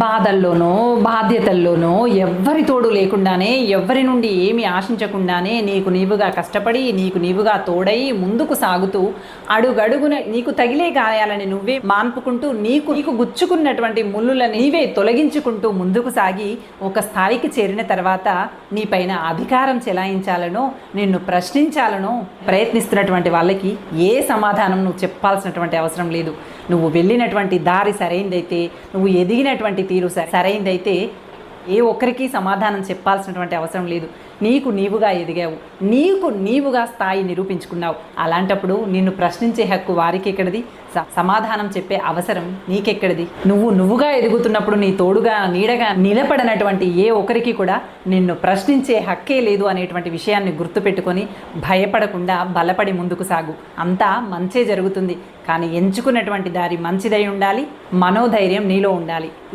బాధల్లోనో బాధ్యతల్లోనో ఎవ్వరి తోడు లేకుండానే, ఎవ్వరి నుండి ఏమి ఆశించకుండానే నీకు నీవుగా కష్టపడి, నీకు నీవుగా తోడై ముందుకు సాగుతూ అడుగడుగున నీకు తగిలే గాయాలని నువ్వే మాన్పుకుంటూ, నీకు గుచ్చుకున్నటువంటి ముళ్ళులని నీవే తొలగించుకుంటూ ముందుకు సాగి ఒక స్థాయికి చేరిన తర్వాత నీపైన అధికారం చెలాయించాలనో, నిన్ను ప్రశ్నించాలనో ప్రయత్నిస్తున్నటువంటి వాళ్ళకి ఏ సమాధానం నువ్వు చెప్పాల్సినటువంటి అవసరం లేదు. నువ్వు వెళ్ళినటువంటి దారి సరైందైతే, నువ్వు ఎదిగినటువంటి తీరు సరైందైతే ఏ ఒక్కరికి సమాధానం చెప్పాల్సినటువంటి అవసరం లేదు. నీకు నీవుగా ఎదిగావు, నీకు నీవుగా స్థాయి నిరూపించుకున్నావు. అలాంటప్పుడు నిన్ను ప్రశ్నించే హక్కు వారికి ఎక్కడిది? సమాధానం చెప్పే అవసరం నీకెక్కడిది? నువ్వుగా ఎదుగుతున్నప్పుడు నీ తోడుగా నీడగా నిలబడినటువంటి ఏ ఒక్కరికి కూడా నిన్ను ప్రశ్నించే హక్కే లేదు అనేటువంటి విషయాన్ని గుర్తుపెట్టుకొని భయపడకుండా బలపడి ముందుకు సాగు. అంతా మంచే జరుగుతుంది. కానీ ఎంచుకున్నటువంటి దారి మంచిదై ఉండాలి, మనోధైర్యం నీలో ఉండాలి. ఇది